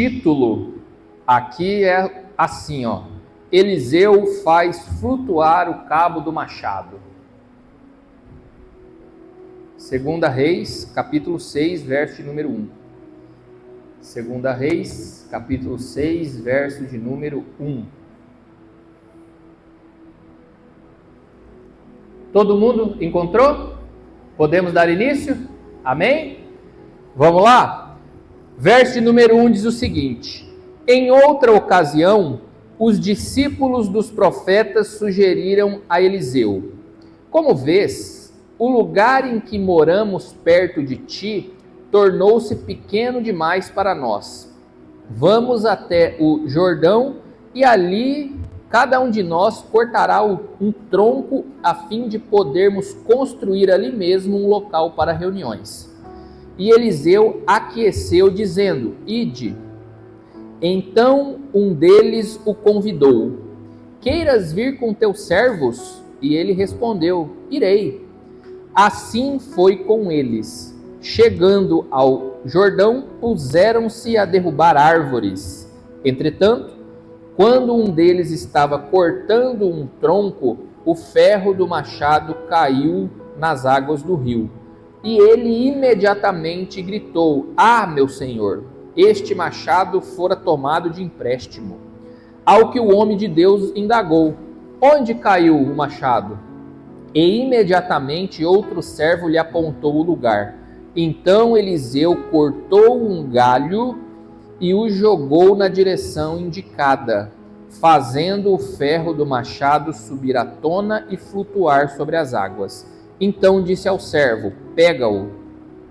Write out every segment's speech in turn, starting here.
Título aqui é assim, ó. Eliseu faz flutuar o cabo do machado. 2 Reis, capítulo 6, verso de número 1. 2 Reis, capítulo 6, verso de número 1. Todo mundo encontrou? Podemos dar início? Amém? Vamos lá? Verso de número 1 diz o seguinte: em outra ocasião, os discípulos dos profetas sugeriram a Eliseu: como vês, o lugar em que moramos perto de ti tornou-se pequeno demais para nós. Vamos até o Jordão e ali cada um de nós cortará um tronco a fim de podermos construir ali mesmo um local para reuniões. E Eliseu aqueceu, dizendo: ide. Então um deles o convidou: queiras vir com teus servos? E ele respondeu: irei. Assim foi com eles. Chegando ao Jordão, puseram-se a derrubar árvores. Entretanto, quando um deles estava cortando um tronco, o ferro do machado caiu nas águas do rio. E ele imediatamente gritou: ah, meu senhor, este machado fora tomado de empréstimo. Ao que o homem de Deus indagou: onde caiu o machado? E imediatamente outro servo lhe apontou o lugar. Então Eliseu cortou um galho e o jogou na direção indicada, fazendo o ferro do machado subir à tona e flutuar sobre as águas. Então disse ao servo: pega-o.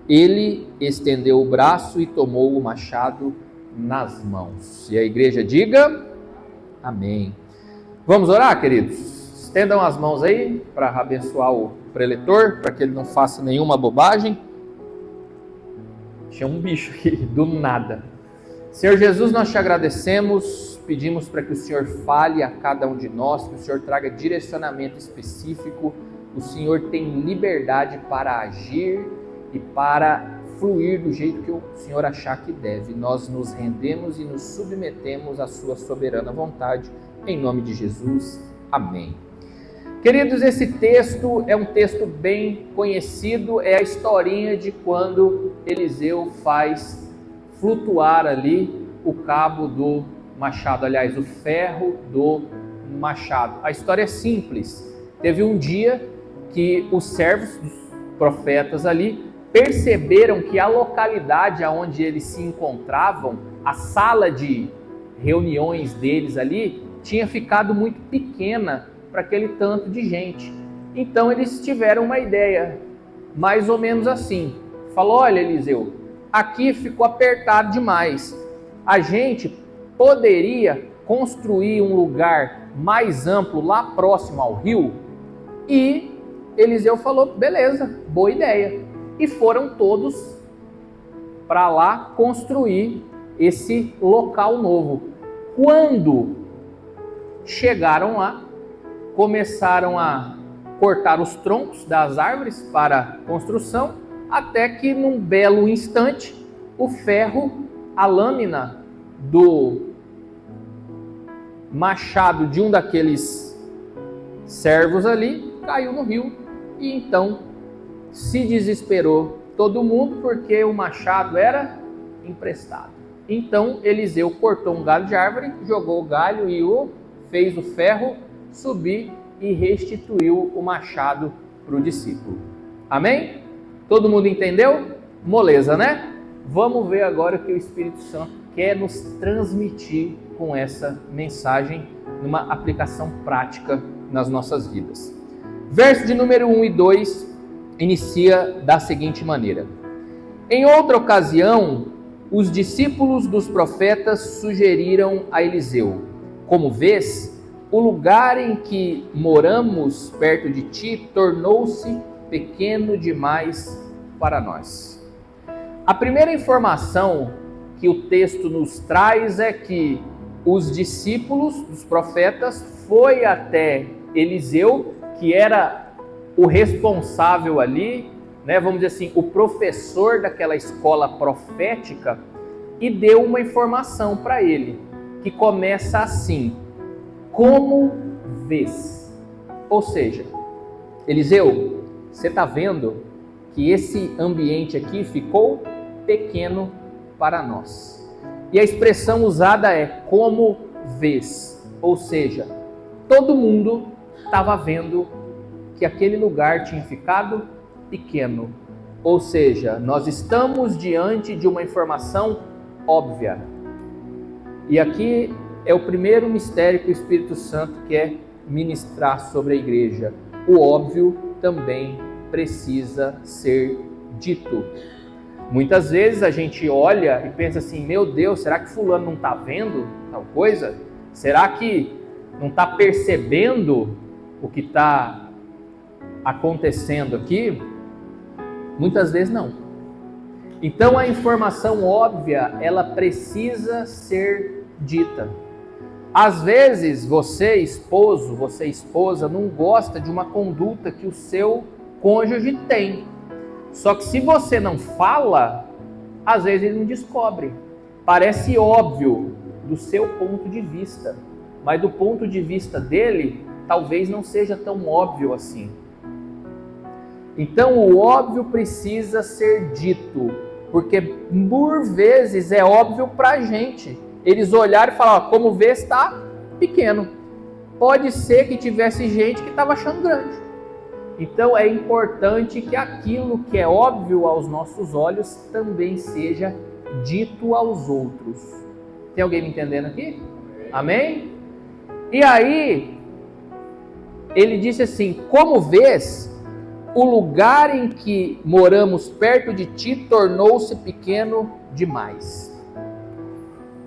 Ele estendeu o braço e tomou o machado nas mãos. E a igreja diga: amém. Vamos orar, queridos? Estendam as mãos aí para abençoar o preletor, para que ele não faça nenhuma bobagem. Tinha um bicho aqui, do nada. Senhor Jesus, nós te agradecemos, pedimos para que o Senhor fale a cada um de nós, que o Senhor traga direcionamento específico. O Senhor tem liberdade para agir e para fluir do jeito que o Senhor achar que deve. Nós nos rendemos e nos submetemos à sua soberana vontade, em nome de Jesus. Amém. Queridos, esse texto é um texto bem conhecido, é a historinha de quando Eliseu faz flutuar ali o cabo do machado, aliás, o ferro do machado. A história é simples. Teve um dia que os servos dos profetas ali perceberam que a localidade onde eles se encontravam, a sala de reuniões deles ali, tinha ficado muito pequena para aquele tanto de gente. Então eles tiveram uma ideia, mais ou menos assim. Falou: olha, Eliseu, aqui ficou apertado demais. A gente poderia construir um lugar mais amplo lá próximo ao rio? E Eliseu falou: beleza, boa ideia. E foram todos para lá construir esse local novo. Quando chegaram lá, começaram a cortar os troncos das árvores para construção, até que num belo instante, o ferro, a lâmina do machado de um daqueles servos ali, caiu no rio. E então se desesperou todo mundo, porque o machado era emprestado. Então Eliseu cortou um galho de árvore, jogou o galho e fez o ferro subir e restituiu o machado para o discípulo. Amém? Todo mundo entendeu? Moleza, né? Vamos ver agora o que o Espírito Santo quer nos transmitir com essa mensagem, numa aplicação prática nas nossas vidas. Verso de número 1 e 2 inicia da seguinte maneira: em outra ocasião, os discípulos dos profetas sugeriram a Eliseu: como vês, o lugar em que moramos perto de ti tornou-se pequeno demais para nós. A primeira informação que o texto nos traz é que os discípulos dos profetas foi até Eliseu, que era o responsável ali, né, vamos dizer assim, o professor daquela escola profética, e deu uma informação para ele, que começa assim: como vês? Ou seja, Eliseu, você está vendo que esse ambiente aqui ficou pequeno para nós. E a expressão usada é como vês, ou seja, todo mundo estava vendo que aquele lugar tinha ficado pequeno. Ou seja, nós estamos diante de uma informação óbvia. E aqui é o primeiro mistério que o Espírito Santo quer ministrar sobre a igreja. O óbvio também precisa ser dito. Muitas vezes a gente olha e pensa assim: meu Deus, será que fulano não está vendo tal coisa? Será que não está percebendo o que está acontecendo aqui? Muitas vezes não. Então a informação óbvia, ela precisa ser dita. Às vezes você, esposo, você, esposa, não gosta de uma conduta que o seu cônjuge tem. Só que se você não fala, às vezes ele não descobre. Parece óbvio do seu ponto de vista, mas do ponto de vista dele, talvez não seja tão óbvio assim. Então o óbvio precisa ser dito, porque por vezes é óbvio para a gente. Eles olharam e falaram: ó, como vê, está pequeno. Pode ser que tivesse gente que estava achando grande. Então é importante que aquilo que é óbvio aos nossos olhos também seja dito aos outros. Tem alguém me entendendo aqui? Amém? E aí, ele disse assim: como vês, o lugar em que moramos perto de ti tornou-se pequeno demais.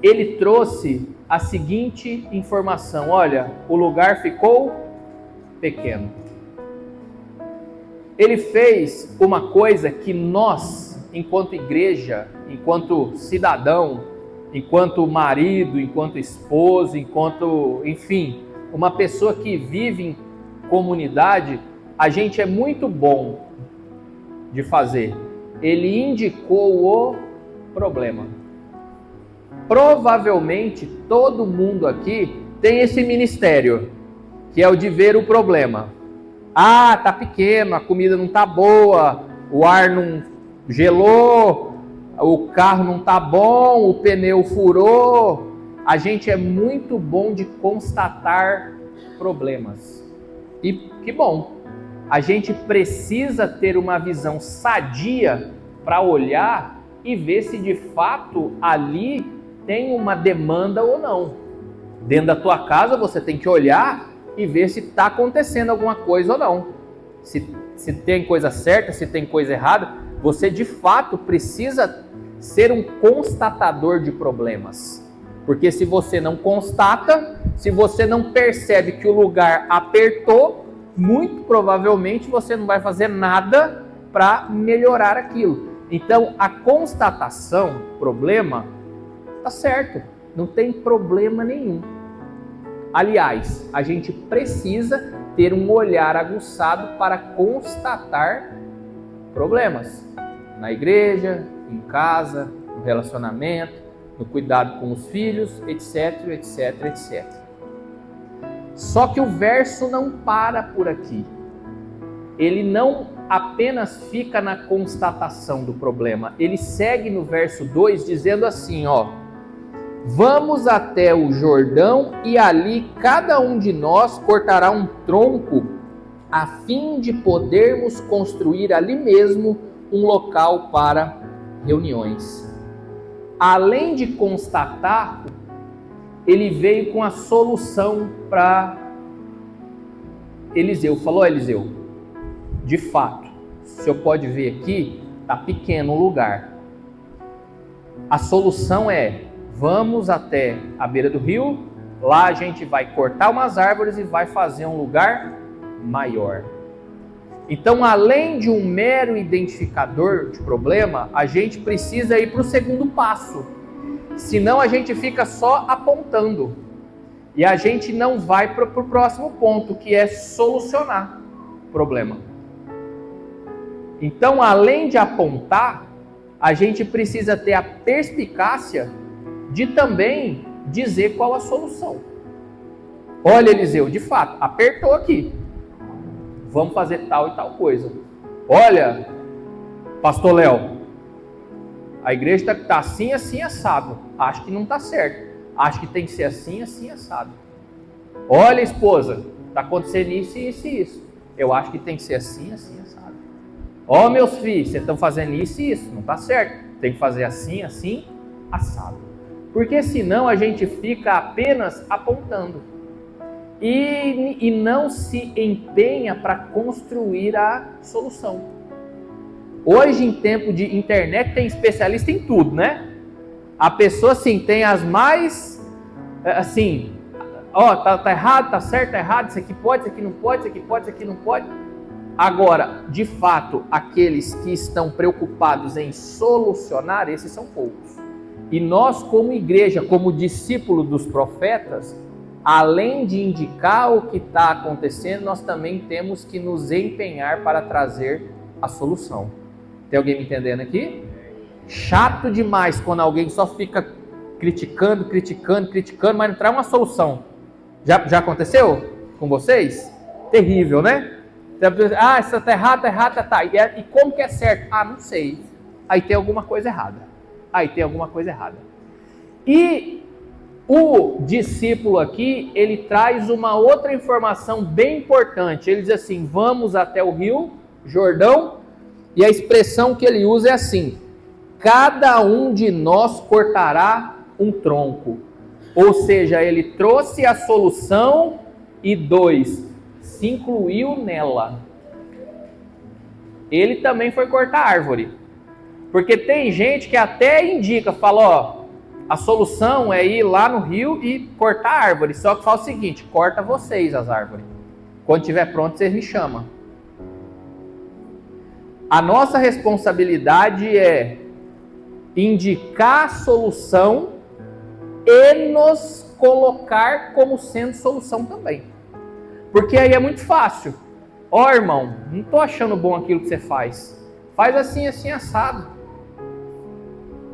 Ele trouxe a seguinte informação: olha, o lugar ficou pequeno. Ele fez uma coisa que nós, enquanto igreja, enquanto cidadão, enquanto marido, enquanto esposo, enfim, uma pessoa que vive em comunidade, a gente é muito bom de fazer. Ele indicou o problema. Provavelmente todo mundo aqui tem esse ministério, que é o de ver o problema. Ah, tá pequeno, a comida não tá boa, o ar não gelou, o carro não tá bom, o pneu furou. A gente é muito bom de constatar problemas. E que bom, a gente precisa ter uma visão sadia para olhar e ver se de fato ali tem uma demanda ou não. Dentro da tua casa você tem que olhar e ver se está acontecendo alguma coisa ou não. Se tem coisa certa, se tem coisa errada. Você de fato precisa ser um constatador de problemas. Porque se você não constata, se você não percebe que o lugar apertou, muito provavelmente você não vai fazer nada para melhorar aquilo. Então a constatação, problema, tá certo, não tem problema nenhum. Aliás, a gente precisa ter um olhar aguçado para constatar problemas na igreja, em casa, no relacionamento, no cuidado com os filhos, etc, etc, etc. Só que o verso não para por aqui. Ele não apenas fica na constatação do problema, ele segue no verso 2 dizendo assim, ó: vamos até o Jordão e ali cada um de nós cortará um tronco a fim de podermos construir ali mesmo um local para reuniões. Além de constatar, ele veio com a solução para Eliseu. Falou: Eliseu, de fato, o senhor pode ver aqui, está pequeno o lugar. A solução é: vamos até a beira do rio, lá a gente vai cortar umas árvores e vai fazer um lugar maior. Então, além de um mero identificador de problema, a gente precisa ir para o segundo passo. Senão a gente fica só apontando. E a gente não vai para o próximo ponto, que é solucionar o problema. Então, além de apontar, a gente precisa ter a perspicácia de também dizer qual a solução. Olha, Eliseu, de fato, apertou aqui. Vamos fazer tal e tal coisa. Olha, pastor Léo, a igreja está assim, assim, assado. Acho que não está certo. Acho que tem que ser assim, assim, assado. Olha, esposa, está acontecendo isso, isso e isso. Eu acho que tem que ser assim, assim, assado. Ó, meus filhos, vocês estão fazendo isso e isso. Não está certo. Tem que fazer assim, assim, assado. Porque senão a gente fica apenas apontando. E não se empenha para construir a solução. Hoje, em tempo de internet, tem especialista em tudo, né? A pessoa, assim, tem as mais, assim, ó, tá errado, tá certo, tá errado, isso aqui pode, isso aqui não pode, isso aqui pode, isso aqui não pode. Agora, de fato, aqueles que estão preocupados em solucionar, esses são poucos. E nós, como igreja, como discípulo dos profetas, além de indicar o que está acontecendo, nós também temos que nos empenhar para trazer a solução. Tem alguém me entendendo aqui? Chato demais quando alguém só fica criticando, mas não traz uma solução. Já aconteceu com vocês? Terrível, né? Ah, isso tá errado, tá. E como que é certo? Ah, não sei. Aí tem alguma coisa errada. E o discípulo aqui, ele traz uma outra informação bem importante. Ele diz assim, vamos até o rio Jordão, e a expressão que ele usa é assim, cada um de nós cortará um tronco. Ou seja, ele trouxe a solução e 2, se incluiu nela. Ele também foi cortar árvore. Porque tem gente que até indica, fala, ó, a solução é ir lá no rio e cortar a árvore. Só que fala o seguinte, corta vocês as árvores. Quando estiver pronto, vocês me chamam. A nossa responsabilidade é indicar a solução e nos colocar como sendo solução também. Porque aí é muito fácil. Ó, irmão, não estou achando bom aquilo que você faz. Faz assim, assim, assado.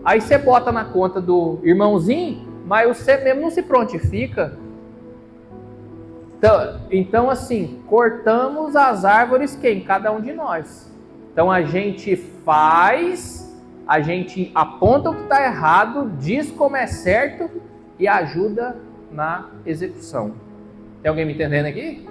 Aí você bota na conta do irmãozinho, mas você mesmo não se prontifica. Então assim, cortamos as árvores quem? Cada um de nós. Então a gente faz, a gente aponta o que está errado, diz como é certo e ajuda na execução. Tem alguém me entendendo aqui?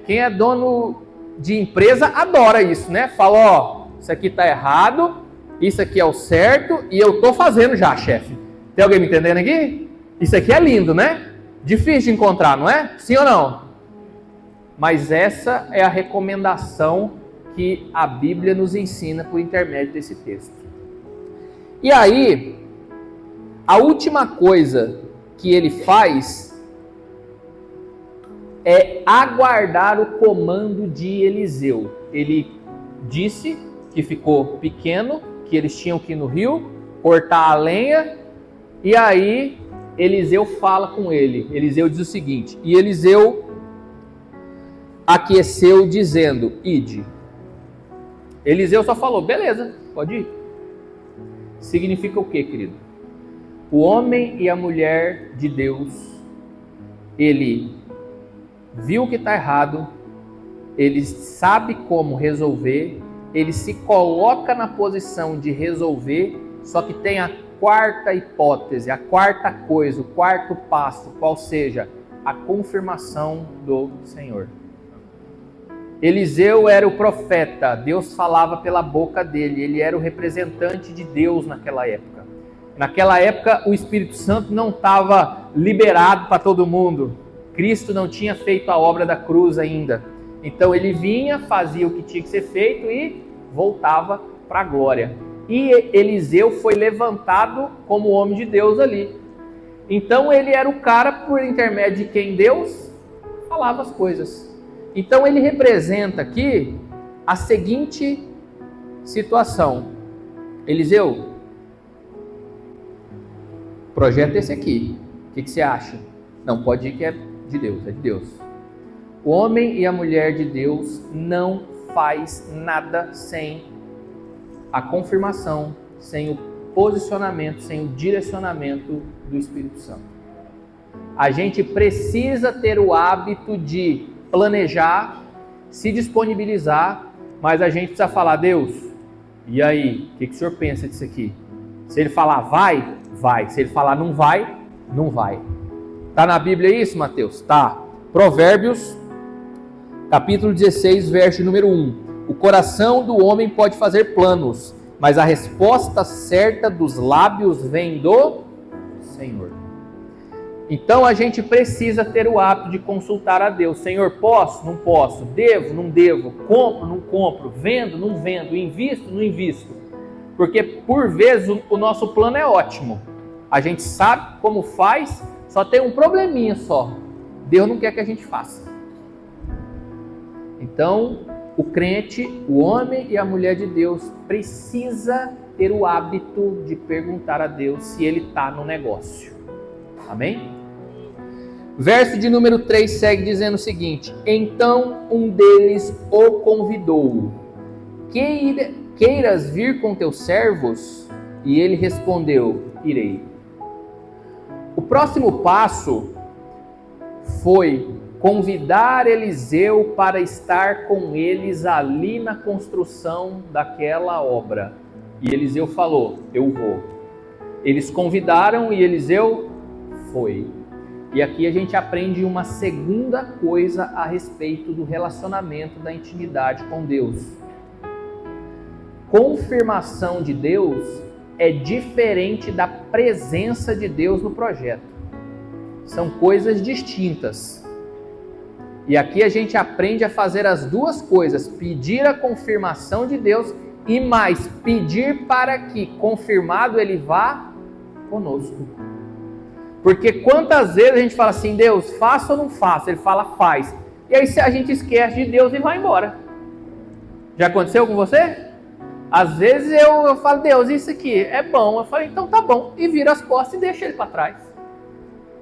Quem é dono de empresa adora isso, né? Fala, ó, isso aqui está errado, isso aqui é o certo e eu estou fazendo já, chefe. Tem alguém me entendendo aqui? Isso aqui é lindo, né? Difícil de encontrar, não é? Sim ou não? Mas essa é a recomendação que a Bíblia nos ensina por intermédio desse texto. E aí, a última coisa que ele faz é aguardar o comando de Eliseu. Ele disse que ficou pequeno, que eles tinham que ir no rio, cortar a lenha, e aí Eliseu fala com ele. Eliseu diz o seguinte, e Eliseu aqueceu dizendo, ide. Eliseu só falou, beleza, pode ir. Significa o que, querido? O homem e a mulher de Deus, ele viu que está errado, ele sabe como resolver, ele se coloca na posição de resolver, só que tem a quarta hipótese, a quarta coisa, o quarto passo, qual seja a confirmação do Senhor. Eliseu era o profeta, Deus falava pela boca dele, ele era o representante de Deus naquela época. Naquela época o Espírito Santo não estava liberado para todo mundo, Cristo não tinha feito a obra da cruz ainda. Então ele vinha, fazia o que tinha que ser feito e voltava para a glória. E Eliseu foi levantado como homem de Deus ali. Então ele era o cara por intermédio de quem Deus falava as coisas. Então ele representa aqui a seguinte situação. Eliseu, o projeto é esse aqui. O que você acha? Não, pode ir que é de Deus, é de Deus. O homem e a mulher de Deus não faz nada sem a confirmação sem o posicionamento, sem o direcionamento do Espírito Santo. A gente precisa ter o hábito de planejar, se disponibilizar, mas a gente precisa falar: Deus, e aí, o que o Senhor pensa disso aqui? Se Ele falar vai, vai. Se Ele falar não vai, não vai. Está na Bíblia isso, Mateus? Tá. Provérbios, capítulo 16, verso número 1. O coração do homem pode fazer planos, mas a resposta certa dos lábios vem do Senhor. Então a gente precisa ter o hábito de consultar a Deus. Senhor, posso? Não posso. Devo? Não devo. Compro? Não compro. Vendo? Não vendo. Invisto? Não invisto. Porque por vezes o nosso plano é ótimo. A gente sabe como faz, só tem um probleminha só. Deus não quer que a gente faça. Então, o crente, o homem e a mulher de Deus precisa ter o hábito de perguntar a Deus se Ele está no negócio. Amém? Verso de número 3 segue dizendo o seguinte: então um deles o convidou: queiras vir com teus servos? E ele respondeu: irei. O próximo passo foi convidar Eliseu para estar com eles ali na construção daquela obra. E Eliseu falou: eu vou. Eles convidaram e Eliseu foi. E aqui a gente aprende uma segunda coisa a respeito do relacionamento, da intimidade com Deus. Confirmação de Deus é diferente da presença de Deus no projeto. São coisas distintas. E aqui a gente aprende a fazer as duas coisas: pedir a confirmação de Deus e mais pedir para que, confirmado, Ele vá conosco. Porque quantas vezes a gente fala assim: Deus, faça ou não faça? Ele fala: faz. E aí a gente esquece de Deus e vai embora. Já aconteceu com você? Às vezes eu falo: Deus, isso aqui é bom. Eu falo: então tá bom. E vira as costas e deixa Ele para trás.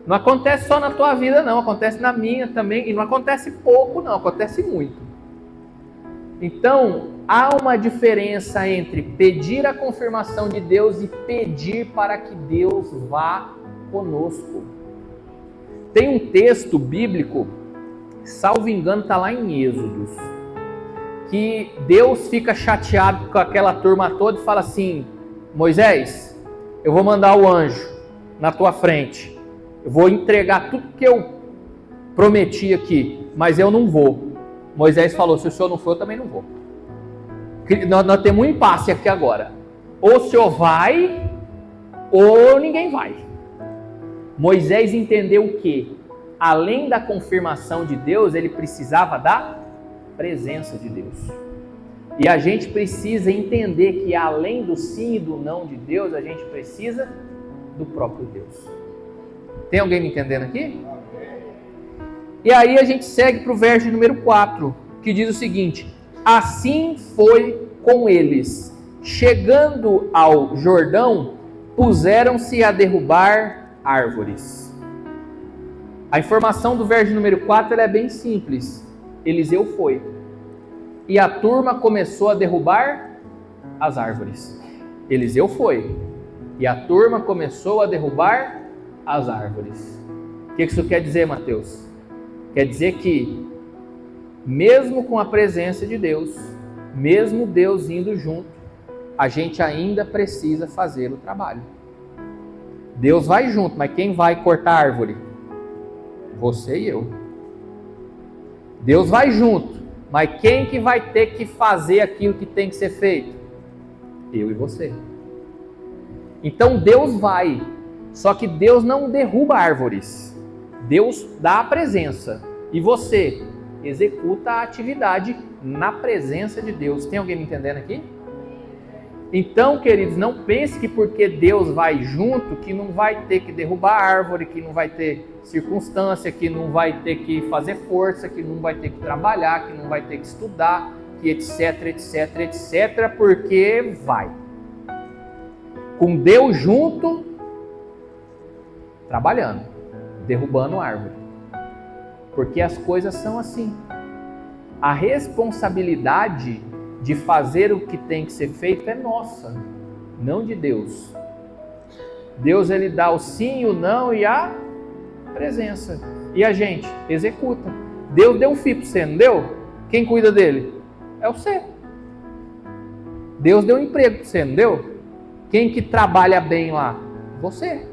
Não acontece só na tua vida não, acontece na minha também. E não acontece pouco não, acontece muito. Então, há uma diferença entre pedir a confirmação de Deus e pedir para que Deus vá conosco. Tem um texto bíblico, salvo engano, está lá em Êxodos, que Deus fica chateado com aquela turma toda e fala assim: Moisés, eu vou mandar o anjo na tua frente, eu vou entregar tudo que eu prometi aqui, mas eu não vou. Moisés falou: se o senhor não for, eu também não vou. Nós temos um impasse aqui agora. Ou o senhor vai, ou ninguém vai. Moisés entendeu que, além da confirmação de Deus, ele precisava da presença de Deus. E a gente precisa entender que, além do sim e do não de Deus, a gente precisa do próprio Deus. Tem alguém me entendendo aqui? E aí a gente segue para o verso número 4, que diz o seguinte: assim foi com eles. Chegando ao Jordão, puseram-se a derrubar árvores. A informação do verso número 4 é bem simples. Eliseu foi. E a turma começou a derrubar as árvores. Eliseu foi. E a turma começou a derrubar as árvores. O que isso quer dizer, Mateus? Quer dizer que, mesmo com a presença de Deus, mesmo Deus indo junto, a gente ainda precisa fazer o trabalho. Deus vai junto, mas quem vai cortar a árvore? Você e eu. Deus vai junto, mas quem que vai ter que fazer aquilo que tem que ser feito? Eu e você. Então Deus vai, só que Deus não derruba árvores. Deus dá a presença e você executa a atividade na presença de Deus. Tem alguém me entendendo aqui? Então, queridos, não pense que porque Deus vai junto, que não vai ter que derrubar árvore, que não vai ter circunstância, que não vai ter que fazer força, que não vai ter que trabalhar, que não vai ter que estudar, que etc, etc, etc, porque vai. Com Deus junto, trabalhando, derrubando árvore. Porque as coisas são assim. A responsabilidade de fazer o que tem que ser feito é nossa. não de Deus. Deus, ele dá o sim, o não e a presença. E a gente executa. Deus deu um filho para você, não deu? Quem cuida dele? É você. Deus deu um emprego para você, não deu? Quem que trabalha bem lá? Você.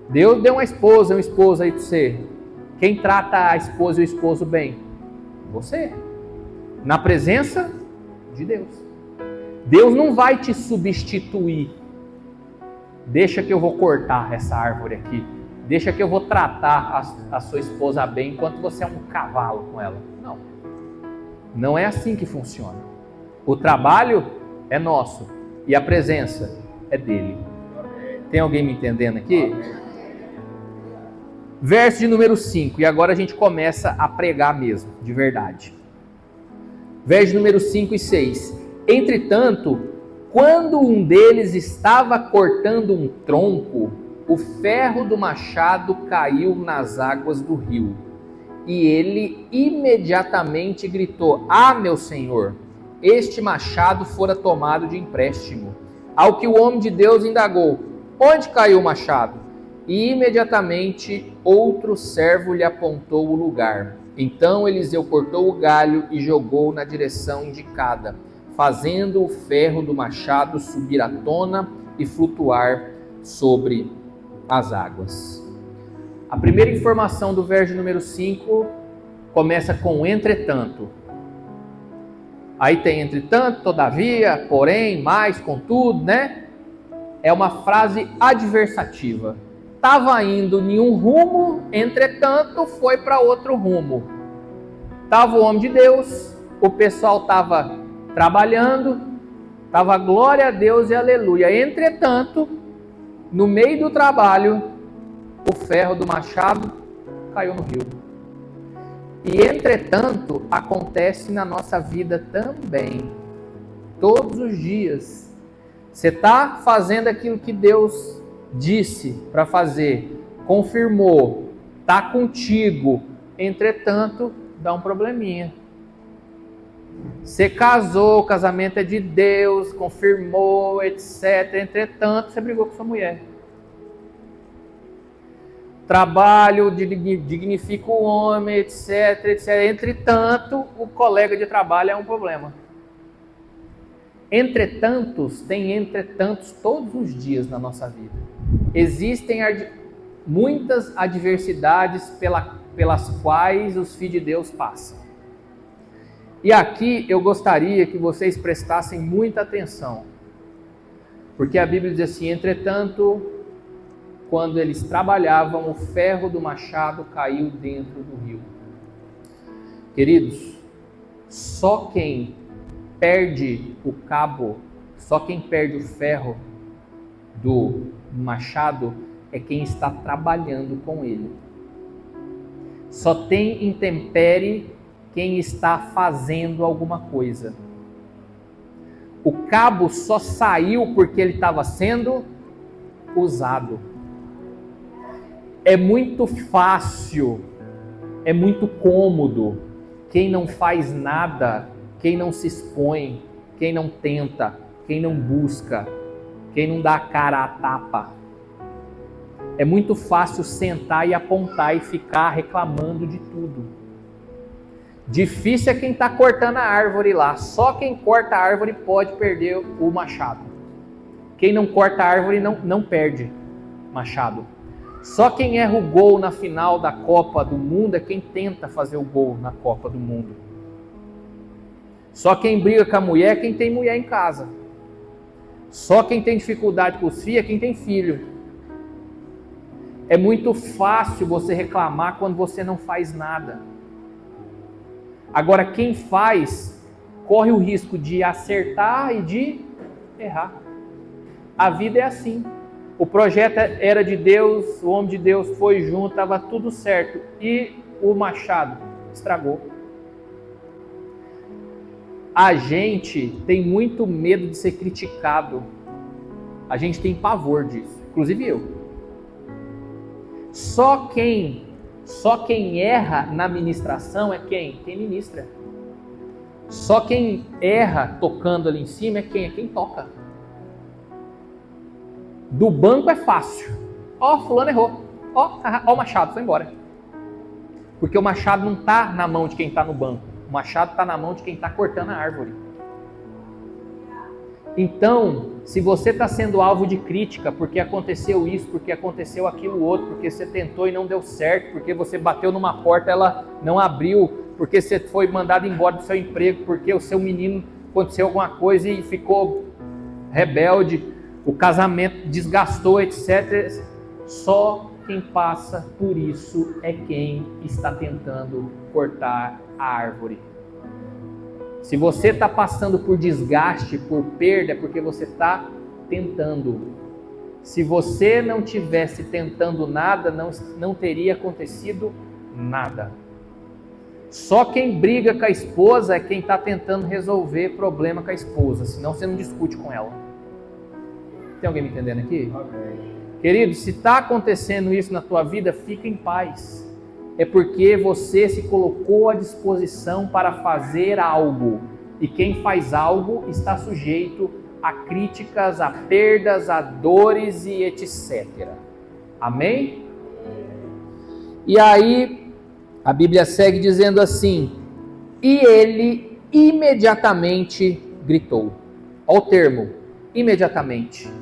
Deus deu uma esposa, um esposo aí para você. Quem trata a esposa e o esposo bem? Você. Na presença de Deus. Deus não vai te substituir. Deixa que eu vou cortar essa árvore aqui. Deixa que eu vou tratar a sua esposa bem enquanto você é um cavalo com ela. Não. Não é assim que funciona. O trabalho é nosso e a presença é dele. Tem alguém me entendendo aqui? Verso de número 5. E agora a gente começa a pregar mesmo, de verdade. Verso de número 5 e 6. Entretanto, quando um deles estava cortando um tronco, o ferro do machado caiu nas águas do rio. E ele imediatamente gritou: Ah, meu senhor, este machado fora tomado de empréstimo. Ao que o homem de Deus indagou: Onde caiu o machado? E imediatamente outro servo lhe apontou o lugar. Então Eliseu cortou o galho e jogou na direção indicada, fazendo o ferro do machado subir à tona e flutuar sobre as águas. A primeira informação do verso número 5 começa com entretanto. Aí tem entretanto, todavia, porém, mais, contudo, né? É uma frase adversativa. Estava indo em um rumo, entretanto, foi para outro rumo. Estava o homem de Deus, o pessoal estava trabalhando, estava glória a Deus e aleluia. Entretanto, no meio do trabalho, o ferro do machado caiu no rio. E entretanto, acontece na nossa vida também. Todos os dias. Você está fazendo aquilo que Deus disse para fazer, confirmou, está contigo. Entretanto, dá um probleminha. Você casou, o casamento é de Deus, confirmou, etc. Entretanto, você brigou com sua mulher. Trabalho dignifica o homem, etc, etc. Entretanto, o colega de trabalho é um problema. Entretantos, tem entretantos todos os dias na nossa vida. Existem muitas adversidades pelas quais os filhos de Deus passam. E aqui eu gostaria que vocês prestassem muita atenção. Porque a Bíblia diz assim: entretanto, quando eles trabalhavam, o ferro do machado caiu dentro do rio. Queridos, só quem perde o cabo, só quem perde o ferro do machado é quem está trabalhando com ele. Só tem intempérie quem está fazendo alguma coisa. O cabo só saiu porque ele estava sendo usado. É muito fácil, é muito cômodo. Quem não faz nada, quem não se expõe, quem não tenta, quem não busca, quem não dá a cara à tapa. É muito fácil sentar e apontar e ficar reclamando de tudo. Difícil é quem está cortando a árvore lá. Só quem corta a árvore pode perder o machado. Quem não corta a árvore não perde machado. Só quem erra o gol na final da Copa do Mundo é quem tenta fazer o gol na Copa do Mundo. Só quem briga com a mulher é quem tem mulher em casa. Só quem tem dificuldade com os filhos é quem tem filho. É muito fácil você reclamar quando você não faz nada. Agora, quem faz, corre o risco de acertar e de errar. A vida é assim. O projeto era de Deus, o homem de Deus foi junto, estava tudo certo. E o machado estragou. A gente tem muito medo de ser criticado. A gente tem pavor disso, inclusive eu. Só quem erra na ministração é quem? Quem ministra. Só quem erra tocando ali em cima é quem? É quem toca. Do banco é fácil. Ó, fulano errou. Ó, o machado, foi embora. Porque o machado não está na mão de quem está no banco. O machado está na mão de quem está cortando a árvore. Então, se você está sendo alvo de crítica porque aconteceu isso, porque aconteceu aquilo outro, porque você tentou e não deu certo, porque você bateu numa porta e ela não abriu, porque você foi mandado embora do seu emprego, porque o seu menino aconteceu alguma coisa e ficou rebelde, o casamento desgastou, etc. Só quem passa por isso é quem está tentando cortar a árvore. Se você está passando por desgaste, por perda, é porque você está tentando. Se você não tivesse tentando nada, não teria acontecido nada. Só quem briga com a esposa é quem está tentando resolver problema com a esposa, senão você não discute com ela. Tem alguém me entendendo aqui? Querido, se está acontecendo isso na tua vida, fica em paz. É porque você se colocou à disposição para fazer algo. E quem faz algo está sujeito a críticas, a perdas, a dores e etc. Amém? E aí, a Bíblia segue dizendo assim: e ele imediatamente gritou. Olha o termo, imediatamente.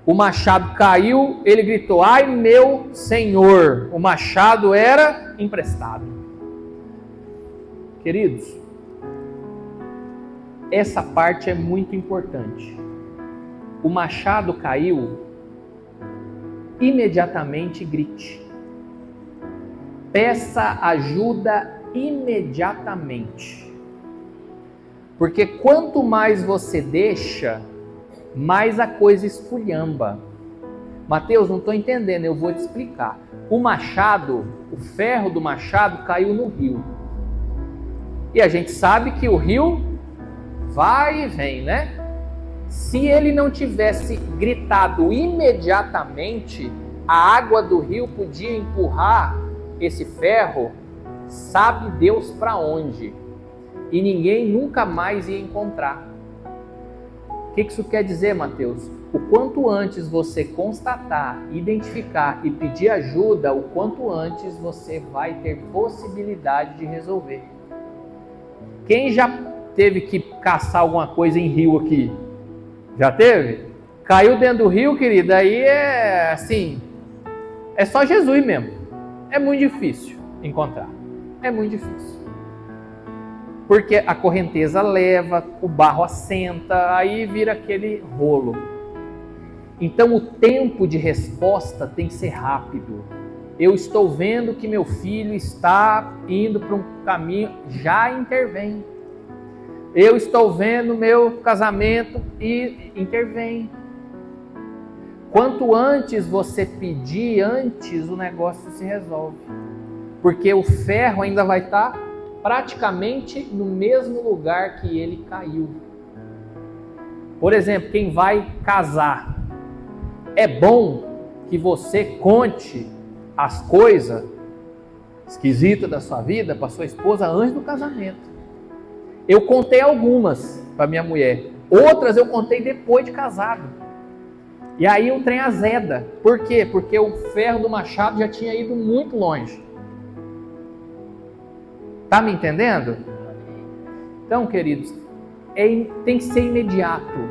O machado caiu, ele gritou: ai meu Senhor! O machado era emprestado. Queridos, essa parte é muito importante. O machado caiu, imediatamente grite. Peça ajuda imediatamente. Porque quanto mais você deixa, mais a coisa esculhamba. Mateus, não estou entendendo, eu vou te explicar. O machado, o ferro do machado caiu no rio. E a gente sabe que o rio vai e vem, né? Se ele não tivesse gritado imediatamente, a água do rio podia empurrar esse ferro, sabe Deus para onde. E ninguém nunca mais ia encontrar. O que isso quer dizer, Mateus? O quanto antes você constatar, identificar e pedir ajuda, o quanto antes você vai ter possibilidade de resolver. Quem já teve que caçar alguma coisa em rio aqui? Já teve? Caiu dentro do rio, querida, aí é assim, é só Jesus mesmo. É muito difícil encontrar. É muito difícil. Porque a correnteza leva, o barro assenta, aí vira aquele rolo. Então o tempo de resposta tem que ser rápido. Eu estou vendo que meu filho está indo para um caminho, já intervém. Eu estou vendo meu casamento e intervém. Quanto antes você pedir, antes o negócio se resolve. Porque o ferro ainda vai estar praticamente no mesmo lugar que ele caiu. Por exemplo, quem vai casar, é bom que você conte as coisas esquisitas da sua vida para sua esposa antes do casamento. Eu contei algumas para minha mulher, outras eu contei depois de casado. E aí o trem azeda. Por quê? Porque o ferro do machado já tinha ido muito longe. Tá me entendendo? Então, queridos, tem que ser imediato,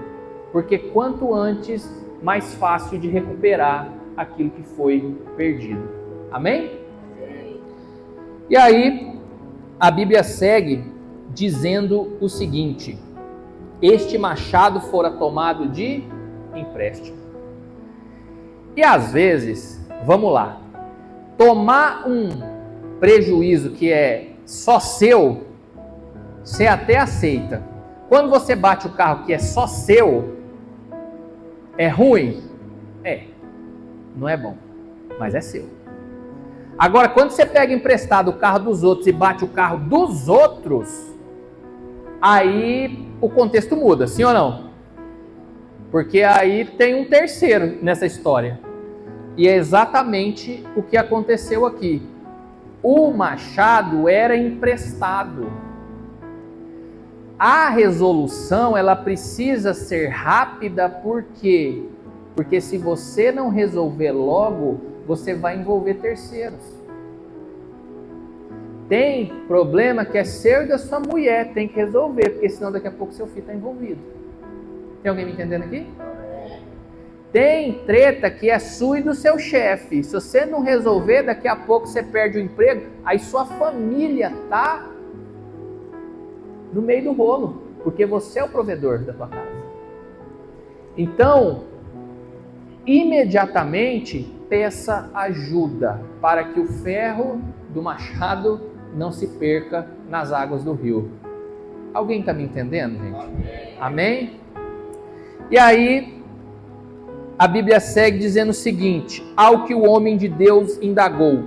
porque quanto antes, mais fácil de recuperar aquilo que foi perdido. Amém? E aí, a Bíblia segue dizendo o seguinte: este machado fora tomado de empréstimo. E às vezes, vamos lá, tomar um prejuízo que é só seu, você até aceita. Quando você bate o carro que é só seu, é ruim? É, não é bom, mas é seu. Agora, quando você pega emprestado o carro dos outros e bate o carro dos outros, aí o contexto muda, sim ou não? Porque aí tem um terceiro nessa história. E é exatamente o que aconteceu aqui. O machado era emprestado. A resolução, ela precisa ser rápida porque Porque se você não resolver logo, você vai envolver terceiros. Tem problema que é seu e da sua mulher, tem que resolver, porque senão daqui a pouco seu filho está envolvido. Tem alguém me entendendo aqui? Tem treta que é sua e do seu chefe. Se você não resolver, daqui a pouco você perde o emprego, aí sua família está no meio do rolo, porque você é o provedor da tua casa. Então, imediatamente peça ajuda para que o ferro do machado não se perca nas águas do rio. Alguém está me entendendo, gente? Amém? E aí, a Bíblia segue dizendo o seguinte: ao que o homem de Deus indagou,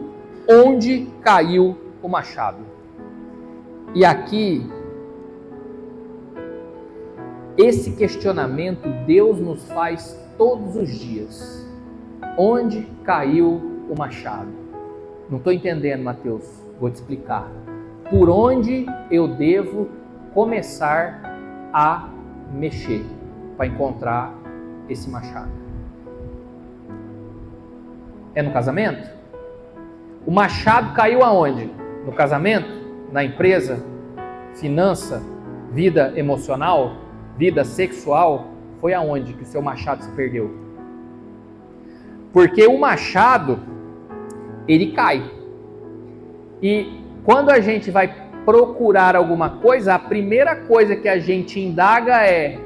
onde caiu o machado? E aqui, esse questionamento Deus nos faz todos os dias. Onde caiu o machado? Não estou entendendo, Mateus. Vou te explicar. Por onde eu devo começar a mexer para encontrar esse machado? É no casamento? O machado caiu aonde? No casamento? Na empresa? Finança? Vida emocional? Vida sexual? Foi aonde que o seu machado se perdeu? Porque o machado, ele cai. E quando a gente vai procurar alguma coisa, a primeira coisa que a gente indaga é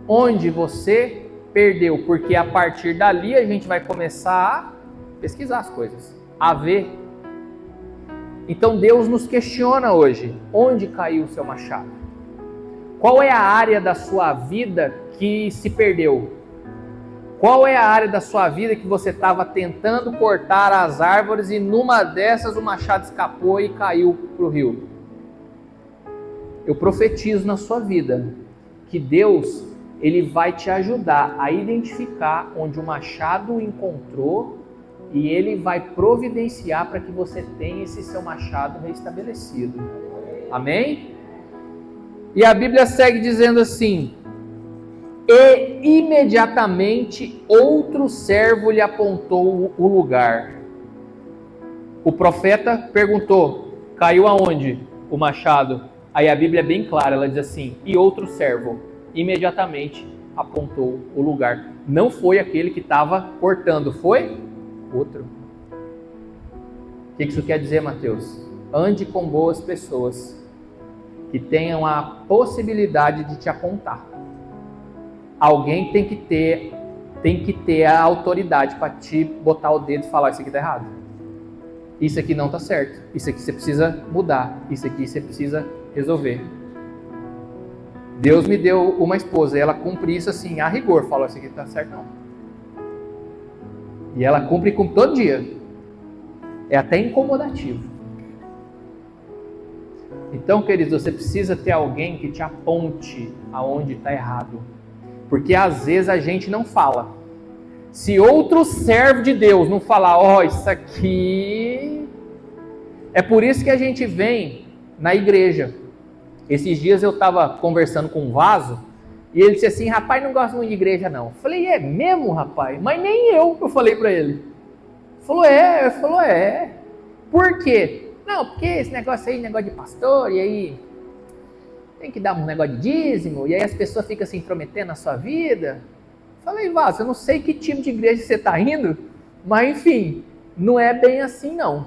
onde você perdeu, porque a partir dali a gente vai começar a pesquisar as coisas, a ver. Então Deus nos questiona hoje: onde caiu o seu machado? Qual é a área da sua vida que se perdeu? Qual é a área da sua vida que você estava tentando cortar as árvores e numa dessas o machado escapou e caiu para o rio? Eu profetizo na sua vida que Deus, Ele vai te ajudar a identificar onde o machado encontrou e Ele vai providenciar para que você tenha esse seu machado restabelecido. Amém? E a Bíblia segue dizendo assim: e imediatamente outro servo lhe apontou o lugar. O profeta perguntou: caiu aonde o machado? Aí a Bíblia é bem clara, ela diz assim: e outro servo imediatamente apontou o lugar. Não foi aquele que estava cortando, foi outro. O que isso quer dizer, Mateus? Ande com boas pessoas que tenham a possibilidade de te apontar. Alguém tem que ter a autoridade para te botar o dedo e falar: isso aqui está errado, isso aqui não está certo, isso aqui você precisa mudar, isso aqui você precisa resolver. Deus me deu uma esposa e ela cumpre isso assim, a rigor. Fala: isso aqui não está certo não. E ela cumpre com todo dia. É até incomodativo. Então, queridos, você precisa ter alguém que te aponte aonde está errado. Porque às vezes a gente não fala. Se outro servo de Deus não falar: ó, isso aqui... É por isso que a gente vem na igreja. Esses dias eu estava conversando com um vaso e ele disse assim: rapaz, não gosto muito de igreja não. Eu falei: é mesmo, rapaz? Mas nem eu falei para ele. Ele falou: é. Por quê? Não, porque esse negócio aí, negócio de pastor, e aí tem que dar um negócio de dízimo, e aí as pessoas ficam se intrometendo na sua vida. Falei: vaso, eu não sei que tipo de igreja você está indo, mas enfim, não é bem assim não.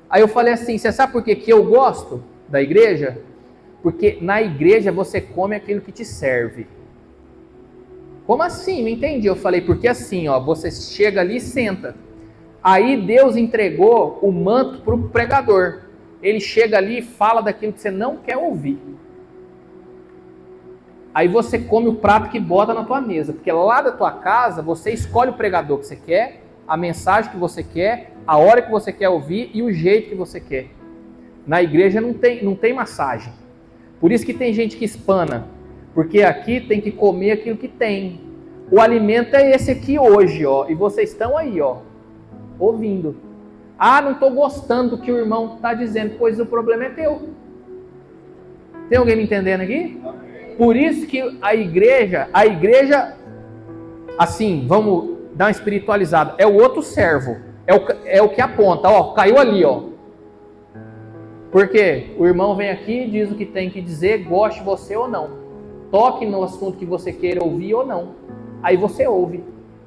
Aí eu falei assim: você sabe por que eu gosto da igreja? Porque na igreja você come aquilo que te serve. Como assim? Não entendi. Eu falei: porque assim, ó, você chega ali e senta. Aí Deus entregou o manto para o pregador. Ele chega ali e fala daquilo que você não quer ouvir. Aí você come o prato que bota na tua mesa. Porque lá da tua casa você escolhe o pregador que você quer, a mensagem que você quer, a hora que você quer ouvir e o jeito que você quer. Na igreja não tem massagem. Por isso que tem gente que espana, porque aqui tem que comer aquilo que tem. O alimento é esse aqui hoje, ó, e vocês estão aí, ó, ouvindo. Ah, não estou gostando do que o irmão está dizendo, pois o problema é teu. Tem alguém me entendendo aqui? Por isso que a igreja assim, vamos dar uma espiritualizada, é o outro servo, é o que aponta, ó, caiu ali, ó. Porque o irmão vem aqui, diz o que tem que dizer, goste você ou não, toque no assunto que você queira ouvir ou não, aí você ouve,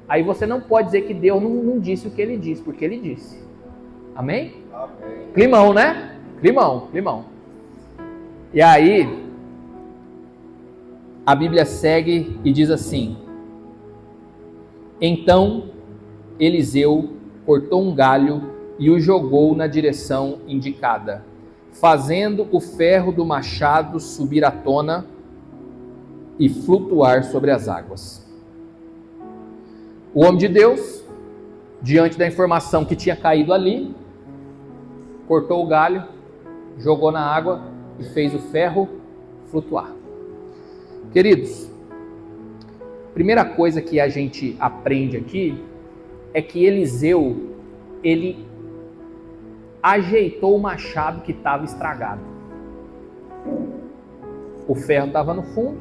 aí você não pode dizer que Deus não disse o que ele disse, porque ele disse. Amém? Amém. Climão, né? Climão. E aí, a Bíblia segue e diz assim: então Eliseu cortou um galho e o jogou na direção indicada, fazendo o ferro do machado subir à tona e flutuar sobre as águas. O homem de Deus, diante da informação que tinha caído ali, cortou o galho, jogou na água e fez o ferro flutuar. Queridos, a primeira coisa que a gente aprende aqui é que Eliseu, ele ajeitou o machado que estava estragado. O ferro estava no fundo,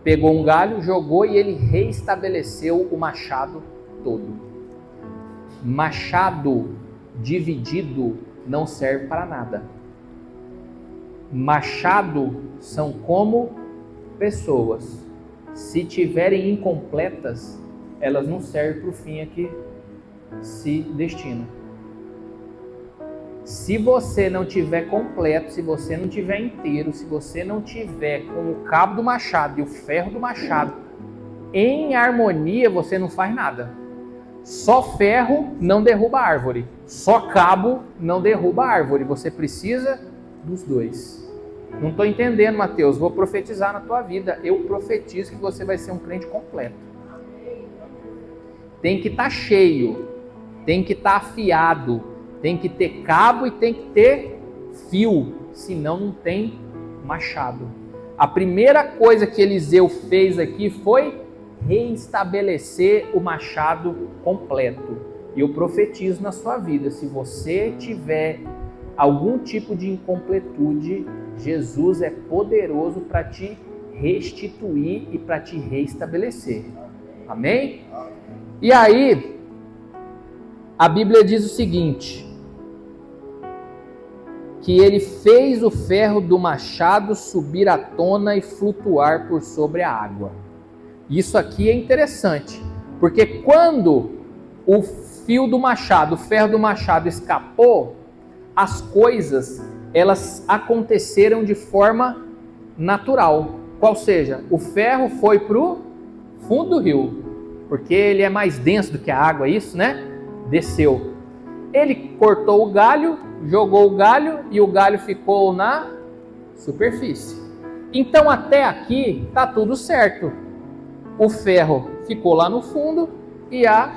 pegou um galho, jogou e ele reestabeleceu o machado todo. Machado dividido não serve para nada. Machado são como pessoas. Se tiverem incompletas, elas não servem para o fim a que se destina. Se você não tiver completo, se você não tiver inteiro, se você não tiver com o cabo do machado e o ferro do machado em harmonia, você não faz nada. Só ferro não derruba a árvore, só cabo não derruba a árvore. Você precisa dos dois. Não estou entendendo, Mateus, vou profetizar na tua vida. Eu profetizo que você vai ser um crente completo. Tem que estar cheio, tem que estar afiado, tem que ter cabo e tem que ter fio, senão não tem machado. A primeira coisa que Eliseu fez aqui foi reestabelecer o machado completo. E eu profetizo na sua vida, se você tiver algum tipo de incompletude, Jesus é poderoso para te restituir e para te reestabelecer. Amém? E aí, a Bíblia diz o seguinte, que ele fez o ferro do machado subir à tona e flutuar por sobre a água. Isso aqui é interessante, porque quando o fio do machado, o ferro do machado escapou, as coisas, elas aconteceram de forma natural. Qual seja, o ferro foi para o fundo do rio, porque ele é mais denso do que a água, isso, né? Desceu. Ele cortou o galho, jogou o galho e o galho ficou na superfície. Então até aqui está tudo certo. O ferro ficou lá no fundo e a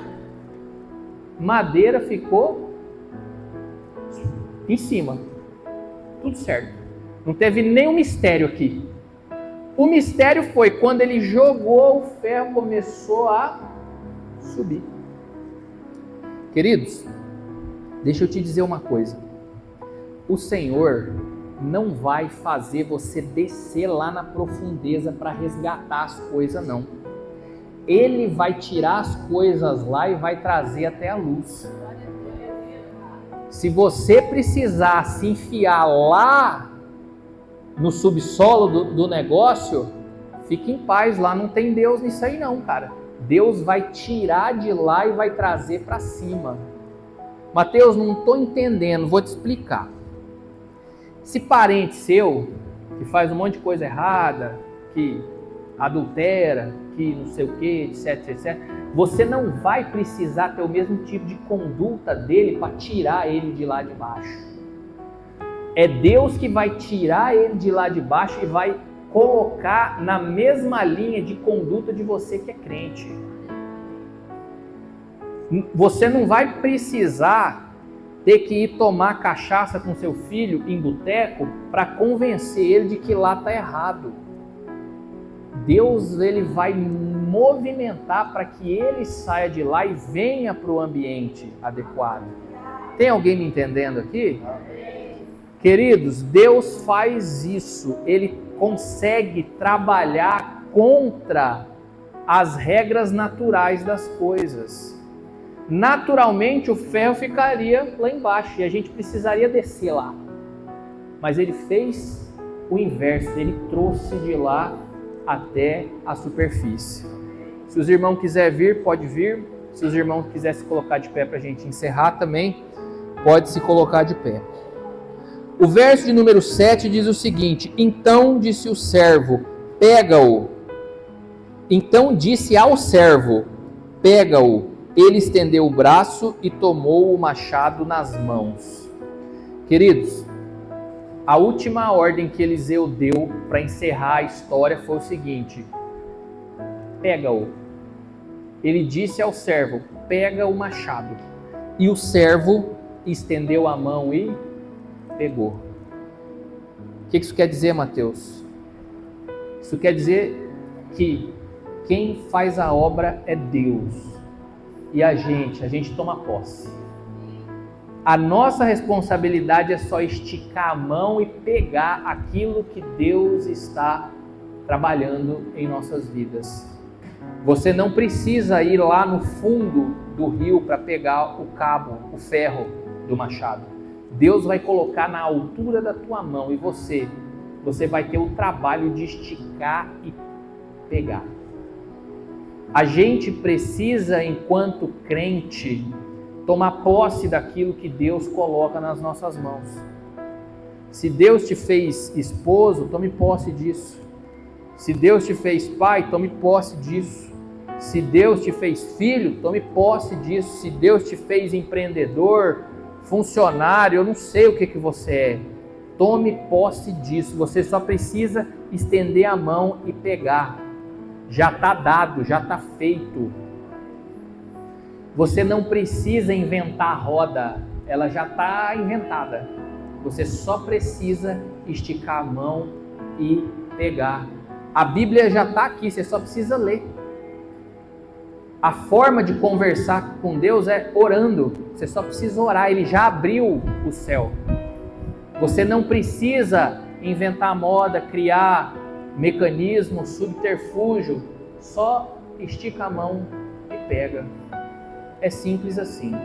madeira ficou em cima. Tudo certo. Não teve nenhum mistério aqui. O mistério foi quando ele jogou o ferro, começou a subir. Queridos, deixa eu te dizer uma coisa. O Senhor não vai fazer você descer lá na profundeza para resgatar as coisas, não. Ele vai tirar as coisas lá e vai trazer até a luz. Se você precisar se enfiar lá no subsolo do negócio, fique em paz, lá não tem Deus nisso aí não, cara. Deus vai tirar de lá e vai trazer para cima. Mateus, não estou entendendo, vou te explicar. Se parente seu, que faz um monte de coisa errada, que adultera, que não sei o que, etc, etc, você não vai precisar ter o mesmo tipo de conduta dele para tirar ele de lá de baixo. É Deus que vai tirar ele de lá de baixo e vai colocar na mesma linha de conduta de você que é crente. Você não vai precisar ter que ir tomar cachaça com seu filho em boteco para convencer ele de que lá está errado. Deus, ele vai movimentar para que ele saia de lá e venha para o ambiente adequado. Tem alguém me entendendo aqui? Queridos, Deus faz isso. Ele consegue trabalhar contra as regras naturais das coisas. Naturalmente o ferro ficaria lá embaixo e a gente precisaria descer lá. Mas ele fez o inverso, ele trouxe de lá até a superfície. Se os irmãos quiserem vir, pode vir. Se os irmãos quiserem se colocar de pé para a gente encerrar também, pode se colocar de pé. O verso de número 7 diz o seguinte: então disse o servo, pega-o. Então disse ao servo, pega-o. Ele estendeu o braço e tomou o machado nas mãos. Queridos, a última ordem que Eliseu deu para encerrar a história foi o seguinte: pega-o. Ele disse ao servo, pega o machado. E o servo estendeu a mão e pegou. O que isso quer dizer, Mateus? Isso quer dizer que quem faz a obra é Deus. E a gente toma posse. A nossa responsabilidade é só esticar a mão e pegar aquilo que Deus está trabalhando em nossas vidas. Você não precisa ir lá no fundo do rio para pegar o cabo, o ferro do machado. Deus vai colocar na altura da tua mão e você vai ter o trabalho de esticar e pegar. A gente precisa, enquanto crente, tomar posse daquilo que Deus coloca nas nossas mãos. Se Deus te fez esposo, tome posse disso. Se Deus te fez pai, tome posse disso. Se Deus te fez filho, tome posse disso. Se Deus te fez empreendedor, funcionário, eu não sei o que você é. Tome posse disso. Você só precisa estender a mão e pegar. Já está dado, já está feito. Você não precisa inventar a roda, ela já está inventada. Você só precisa esticar a mão e pegar. A Bíblia já está aqui, você só precisa ler. A forma de conversar com Deus é orando. Você só precisa orar, Ele já abriu o céu. Você não precisa inventar moda, criar mecanismo, subterfúgio. Só estica a mão e pega. É simples assim.